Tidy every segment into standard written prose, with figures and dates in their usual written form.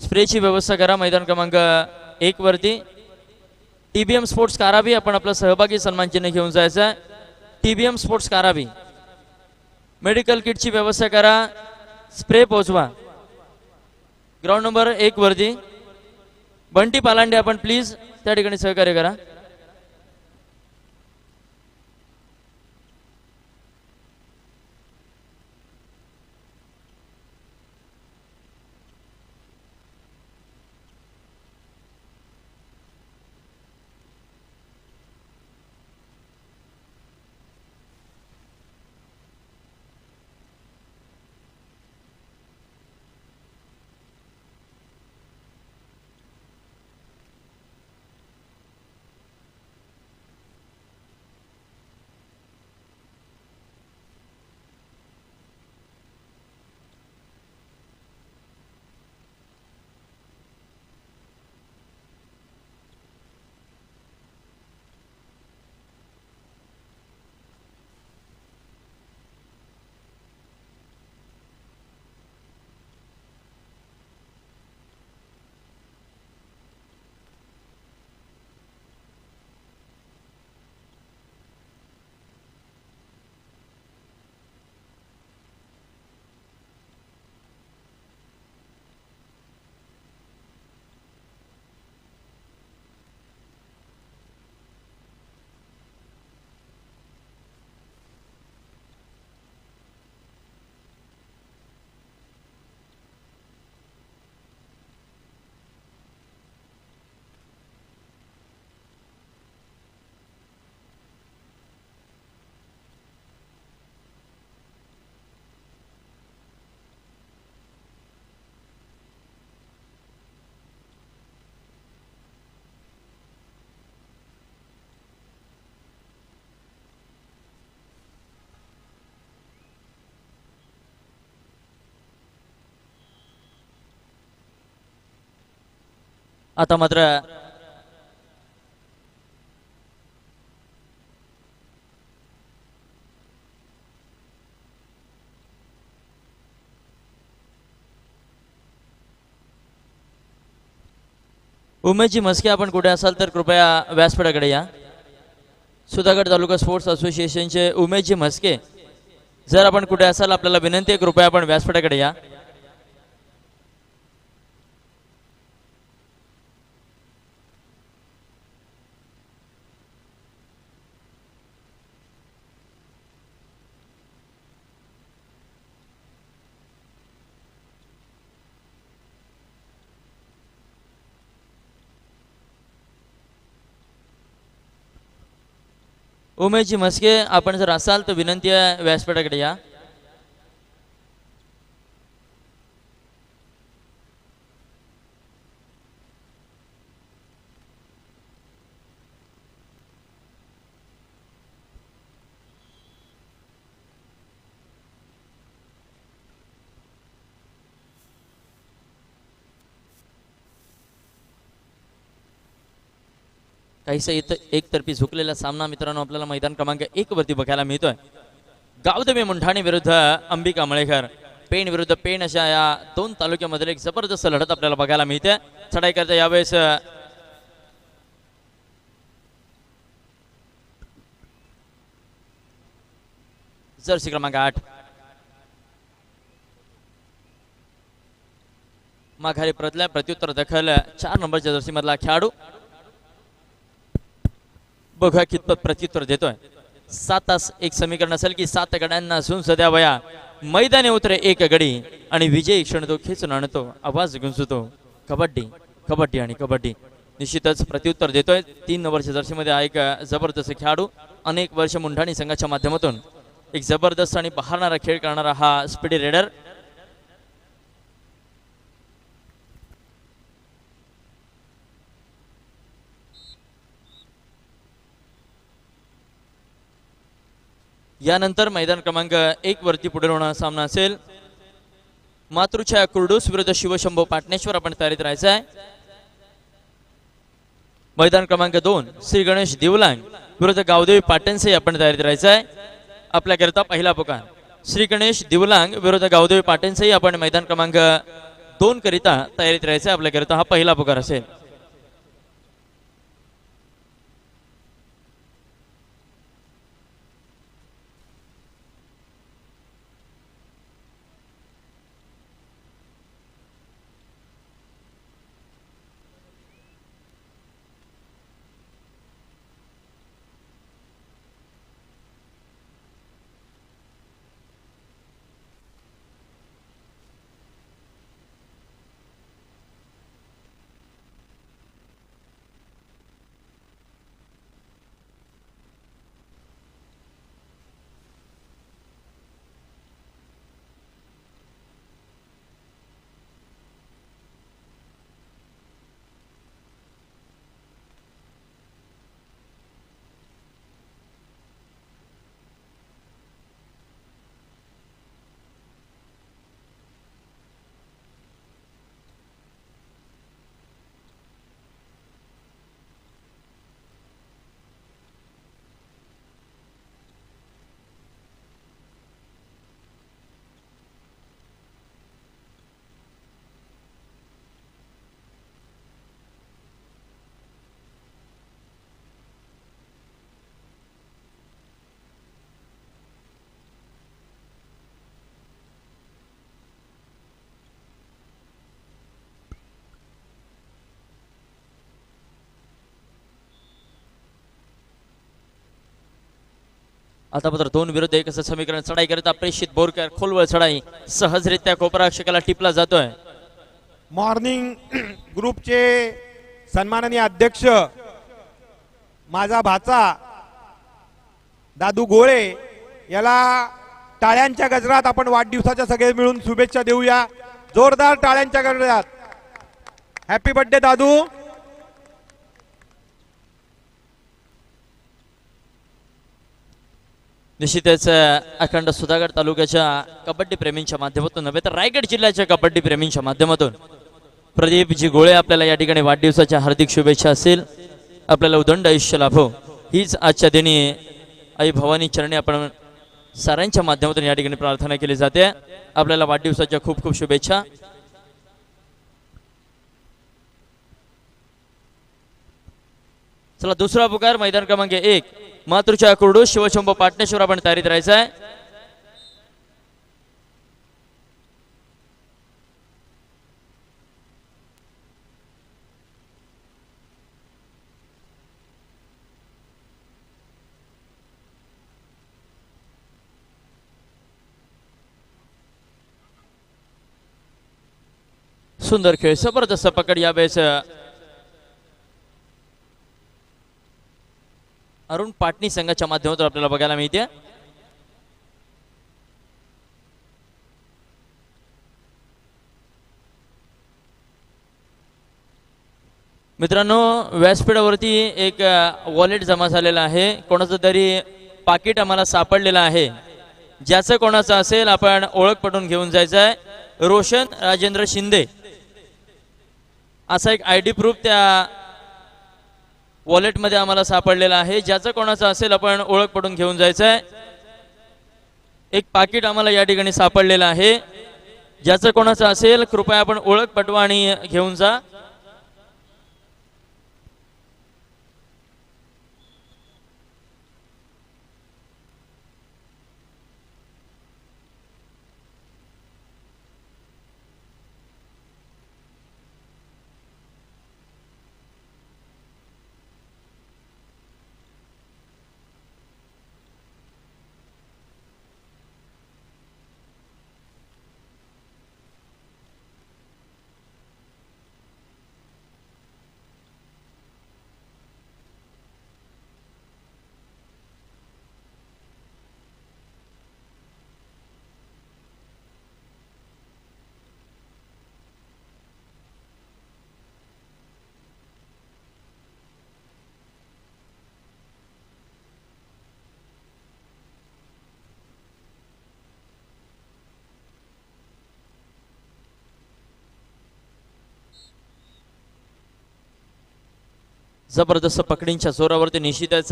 स्प्रेची व्यवस्था करा मैदान क्रमांक 1 वरती। टीबीएम स्पोर्ट्स काराबी आपण आपला सहभागी सन्मान चिन्ह घेऊन जायचं। टीबीएम स्पोर्ट्स काराबी मेडिकल किटची व्यवस्था करा, स्प्रे पोहोचवा ग्राउंड नंबर 1 वरती। बंटी पालांडे आपण प्लीज त्या ठिकाणी सहकार्य करा। आता मात्र उमेशजी मस्के आपण कुठे असाल तर कृपया व्यासपीठाकडे या। सुधागड तालुका स्पोर्ट्स असोसिएशनचे उमेशजी मस्के जर आपण कुठे असाल आपल्याला विनंती आहे कृपया आपण व्यासपीठाकडे या। उमेशजी मस्के आपण जर असाल तर विनंती आहे व्यासपीठाकडे या। काहीसा एकतर्फी झुकलेला सामना मित्रांनो आपल्याला मैदान क्रमांक 1 वरती बघायला मिळतोय। गावदेवी मुंठाणे विरुद्ध अंबिका मळेकर, पेण विरुद्ध पेण अशा या दोन तालुक्यामध्ये एक जबरदस्त लढत आपल्याला बघायला मिळते। चढाई करता यावेळेस जर्सी क्रमांक 8 माघारी परतल्या, प्रत्युत्तर दखल 4 नंबरच्या जर्सी मधला खेळाडू बघा कितपत प्रत्युत्तर देतोय। 7 तास एक समीकरण असेल की 7 गड्यांना झुंज द्यावया, मैदानी उतरे एक गडी आणि विजयी क्षण तो खेचून आणतो, आवाज गुंजतो कबड्डी कबड्डी आणि कबड्डी। निश्चितच प्रत्युत्तर देतोय। 3 नंबरच्या जर्सीमध्ये हा एक जबरदस्त खेळाडू, अनेक वर्ष मुंठाणी संघाच्या माध्यमातून एक जबरदस्त आणि बहारणारा खेळ करणारा हा स्पीडी रेडर। यानंतर मैदान क्रमांक 1 वरती पुढे होणारा सामना असेल मातृछाया कुर्डूस विरुद्ध शिवशंभो पाटणेश्वर। आपण तयारीत राहायचं आहे। मैदान क्रमांक 2 श्री गणेश दिवलांग विरुद्ध गावदेवी पाटणसे आपण तयारीत राहायचं आहे। आपल्याकरता पहिला पुकार श्री गणेश दिवलांग विरुद्ध गावदेवी पाटणसे आपण मैदान क्रमांक 2 करिता तयारीत राहायचं आपल्याकरिता हा पहिला पुकार असेल. आता मात्र 2 विरुद्ध 1 असं समीकरण. चढाई करता प्रेषित बोरकर, खोलवर चढाई सहजरित्या कोपराक्षकाला टिपला जातोय. मॉर्निंग ग्रुपचे सन्माननीय अध्यक्ष माझा भाचा दादू गोळे याला टाळ्यांच्या गजरात आपण वाढदिवसाच्या सगळे मिळून शुभेच्छा देऊया. जोरदार टाळ्यांच्या गजरात. हॅपी बर्थडे दादू. निश्चितच अखंड सुधागड तालुक्याच्या कबड्डी प्रेमींच्या माध्यमातून नव्हे तर रायगड जिल्ह्याच्या कबड्डी प्रेमींच्या माध्यमातून प्रदीपजी गोळे आपल्याला या ठिकाणी वाढदिवसाच्या हार्दिक शुभेच्छा असेल. आपल्याला उदंड आयुष्य लाभो हीच आजच्या दिनी आई भवानी चरणी आपण साऱ्यांच्या माध्यमातून या ठिकाणी प्रार्थना केली जाते. आपल्याला वाढदिवसाच्या खूप खूप शुभेच्छा. चला दुसरा पुकार मैदान क्रमांक 1 मातृच्या कुरडू शिवशंभू पाटणेश्वर आपण तयारीत राहायचं आहे. सुंदर खेळ जबरदस्त पकड यावेळेस अरुण पाटणी संघाच्या माध्यमातून आपल्याला बघायला मिळते. मित्रांनो व्यासपीठावरती एक वॉलेट जमा झालेला आहे. कोणाचं तरी पाकिट आम्हाला सापडलेलं आहे. ज्याचं कोणाचं असेल आपण ओळख पटवून घेऊन जायचं आहे. रोशन राजेंद्र शिंदे असा एक ID प्रूफ त्या वॉलेटमध्ये आम्हाला सापडलेला आहे. ज्याचं कोणाचं असेल आपण ओळख पटवून घेऊन जायचं आहे. एक पाकिट आम्हाला या ठिकाणी सापडलेलं आहे. ज्याचं कोणाचं असेल कृपया आपण ओळख पटवा आणि घेऊन जा. जबरदस्त पकडींच्या जोरावरती निश्चितच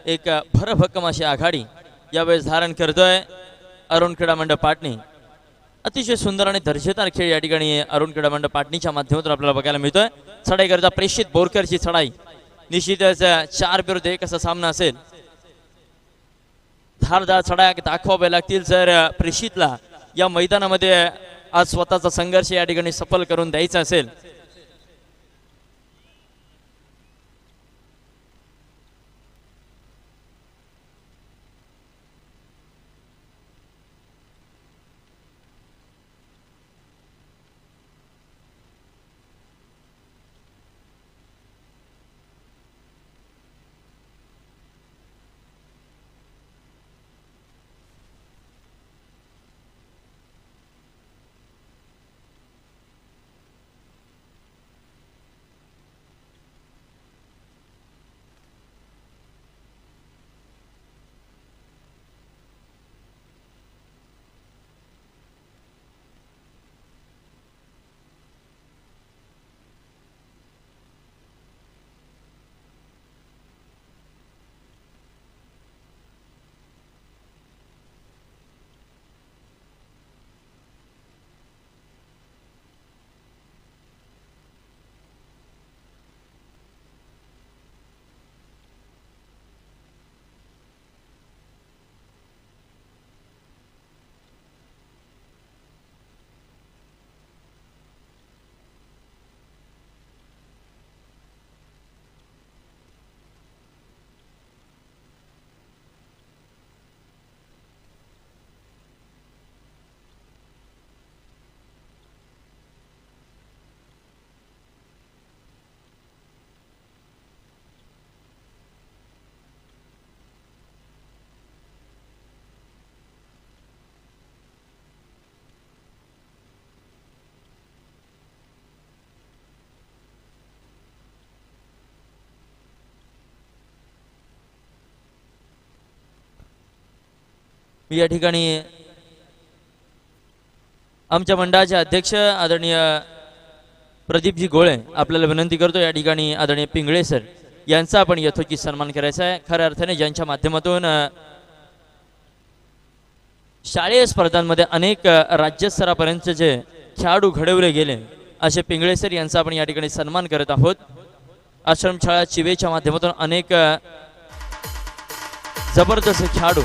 एक भरभक्कम अशी आघाडी यावेळेस धारण करतोय अरुण क्रीडा मंडळ पाटणी. अतिशय सुंदर आणि दर्जेदार खेळ या ठिकाणी अरुण क्रीडा मंडळ पाटणीच्या माध्यमातून आपल्याला बघायला मिळतोय. चढाई करता प्रेषित बोरकरची चढाई निश्चितच 4-1 असा सामना असेल. धारदार चढाया दाखवाव्या लागतील जर प्रेषितला या मैदानामध्ये आज स्वतःचा संघर्ष या ठिकाणी सफल करून द्यायचा असेल. मी या ठिकाणी आमच्या मंडळाचे अध्यक्ष आदरणीय प्रदीपजी गोळे आपल्याला विनंती करतो या ठिकाणी आदरणीय पिंगळे सर यांचा आपण यथोचित सन्मान करायचा आहे. खऱ्या अर्थाने ज्यांच्या माध्यमातून शालेय स्पर्धांमध्ये अनेक राज्यस्तरापर्यंत जे खेळाडू घडवले गेले असे पिंगळे सर यांचा आपण या ठिकाणी सन्मान करत आहोत. आश्रमशाळा चिवेच्या माध्यमातून अनेक जबरदस्त खेळाडू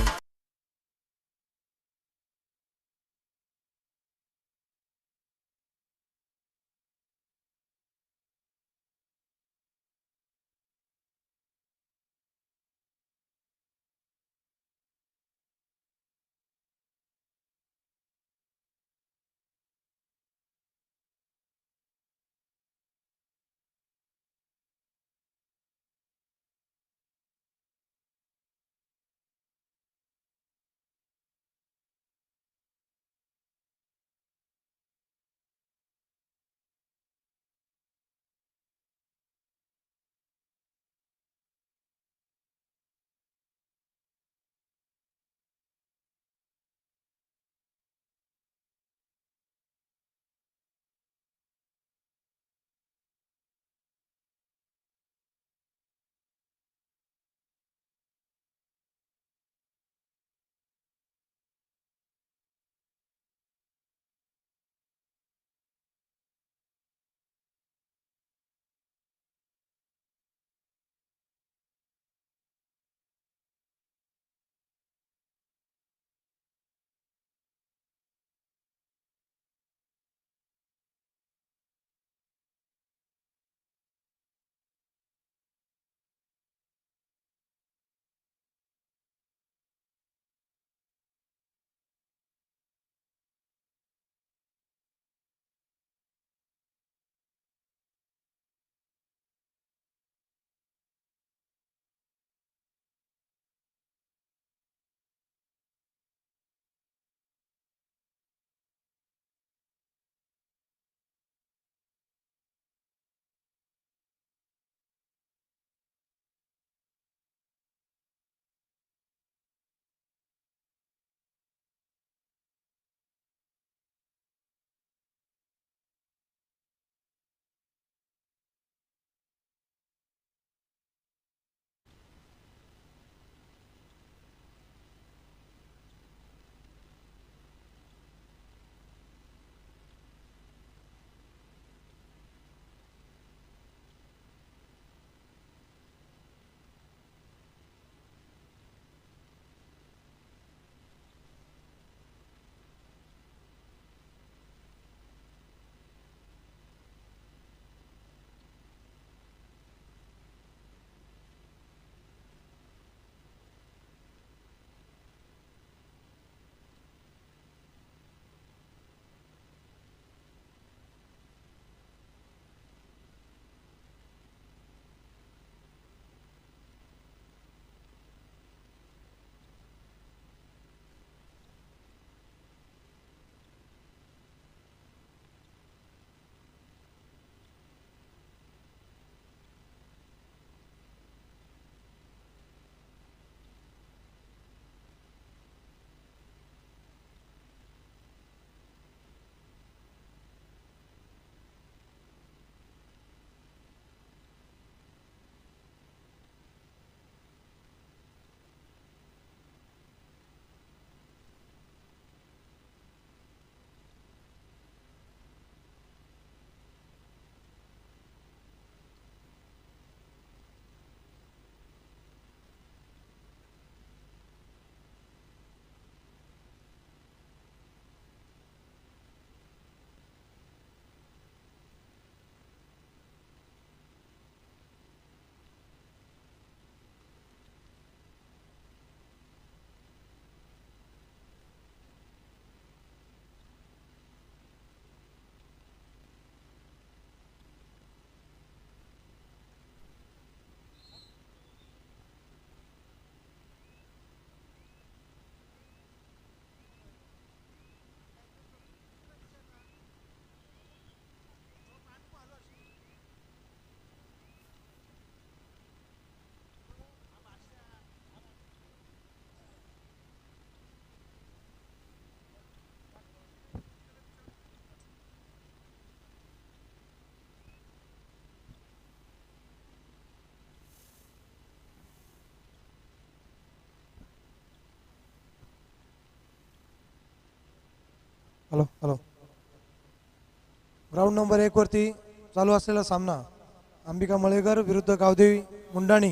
हॅलो हॅलो. ग्राउंड नंबर 1 वरती चालू असलेला सामना अंबिका मळेकर विरुद्ध गावदेवी मुंडाणी.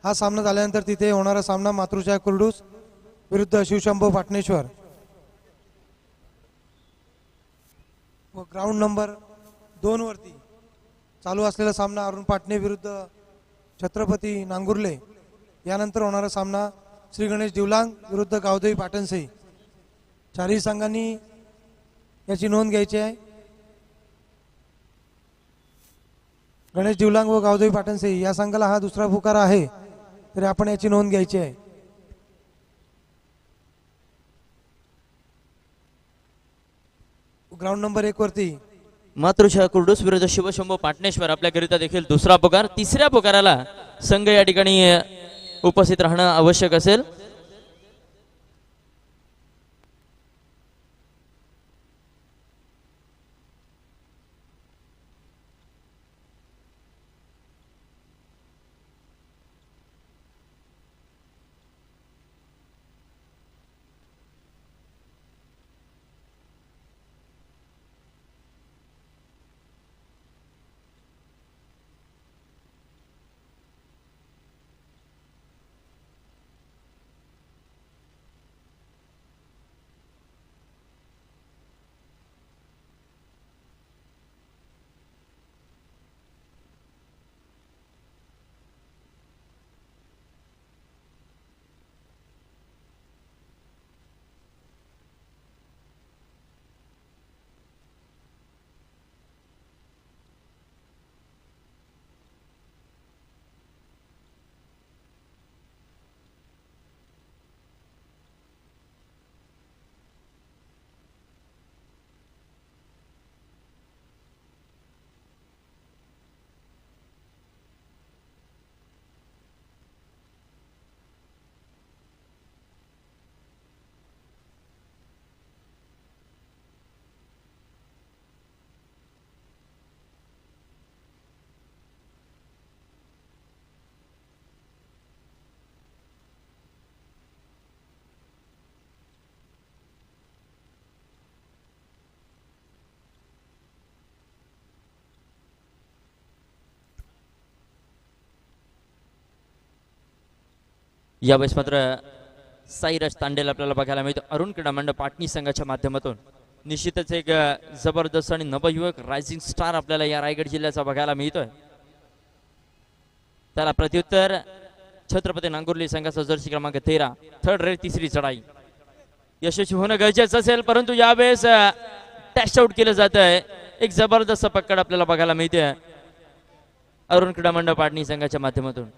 हा सामना झाल्यानंतर तिथे होणारा सामना मातृछाया कुर्डूस विरुद्ध शिवशंभो पाटणेश्वर. व ग्राउंड नंबर 2 वरती चालू असलेला सामना अरुण पाटणे विरुद्ध छत्रपती नांगुर्ले. यानंतर होणारा सामना श्री गणेश दिवलांग विरुद्ध गावदेवी पाटणसई. चारही संघांनी याची नोंद घ्यायची आहे. गणेश दिवलांग व गावदेवी पाटणसई या संघाला हा दुसरा पुकारा आहे, तरी आपण याची नोंद घ्यायची आहे. ग्राउंड नंबर 1 वरती मातृछाया कुर्डूस विरुद्ध शिवशंभो पाटणेश्वर आपल्याकरिता देखील दुसरा पुकार. तिसऱ्या पुकाराला संघ या ठिकाणी उपस्थित राहणं आवश्यक असेल. यावेळेस मात्र साईराज तांडेल आपल्याला बघायला मिळतो अरुण क्रीडा मंडळ पाटणी संघाच्या माध्यमातून. निश्चितच एक जबरदस्त आणि नवयुवक रायझिंग स्टार आपल्याला या रायगड जिल्ह्याचा बघायला मिळतोय. त्याला प्रत्युत्तर छत्रपती नांगुर्ली संघाचा जर्सी क्रमांक 13 थर्ड रेड तिसरी चढाई यशस्वी होणं गरजेचं असेल, परंतु यावेळेस टॅश आउट केलं जात आहे. एक जबरदस्त पकड आपल्याला बघायला मिळते अरुण क्रीडा मंडळ पाटणी संघाच्या माध्यमातून.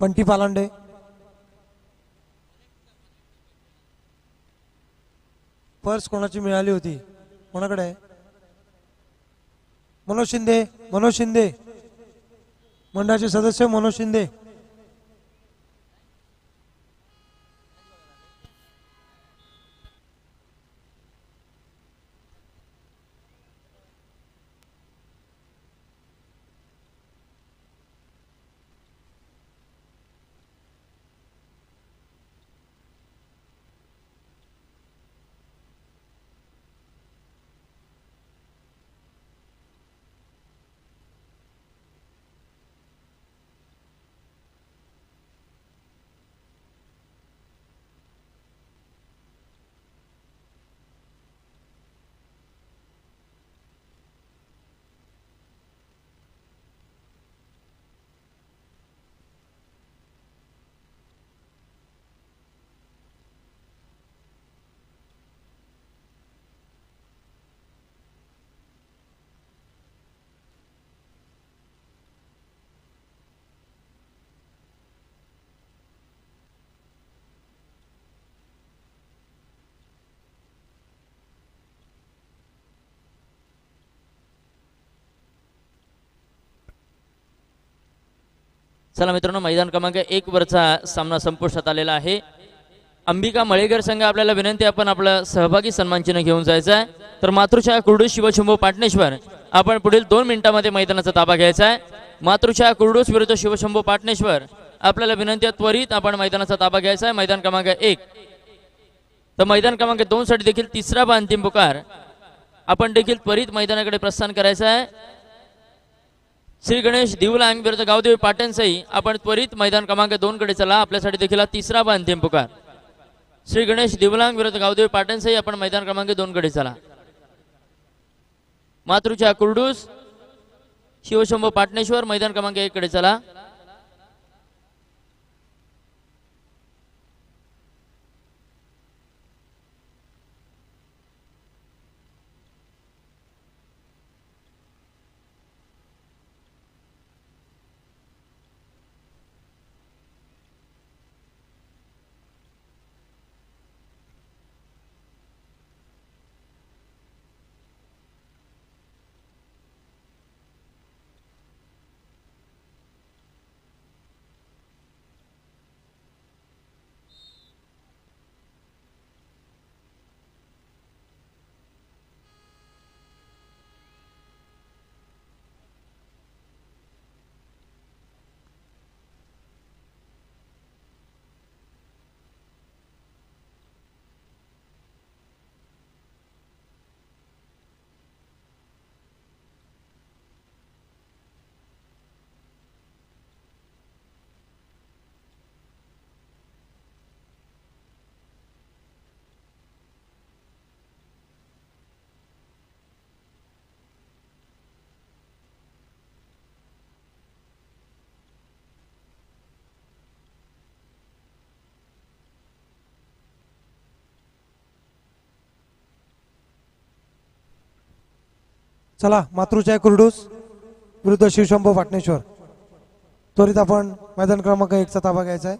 बंटी पालांडे, पर्स कोणाची मिळाली होती, कोणाकडे आहे? मनोज शिंदे, मनोज शिंदे, मंडळाचे सदस्य मनोज शिंदे. चला मित्रांनो, मैदान क्रमांक 1 वरचा सामना संपुष्टात आलेला आहे. अंबिका मळेकर संघ आपल्याला विनंती, आपण आपलं सहभागी सन्मान चिन्ह घेऊन जायचं आहे. तर मातृछाया कुर्डूस शिवशंभू पाटणेश्वर आपण पुढील 2 मिनिटांमध्ये मैदानाचा ताबा घ्यायचा आहे. मातृछाया कुर्डूस विरुद्ध शिवशंभू पाटणेश्वर आपल्याला विनंती आहे, त्वरित आपण मैदानाचा ताबा घ्यायचा आहे. मैदान क्रमांक 1. तर मैदान क्रमांक 2 साठी देखील तिसरा व अंतिम पुकार, आपण देखील त्वरित मैदानाकडे प्रस्थान करायचं आहे. श्री गणेश दिवलांग विरुद्ध गावदेवी पाटणसई आपण त्वरित मैदान क्रमांक 2 कडे चला. आपल्यासाठी देखील हा तिसरा व अंतिम पुकार. श्री गणेश दिवलांग विरुद्ध गावदेवी पाटणसई आपण मैदान क्रमांक 2 कडे चला. मातृछाया कुर्डूस शिवशंभू पाटणेश्वर मैदान क्रमांक 1 कडे चला. चला, मातृछाया कुर्डूस विरुद्ध शिवशंभू पाटणेश्वर त्वरित आपण मैदान क्रमांक 1 चा ताबा घ्यायचा आहे.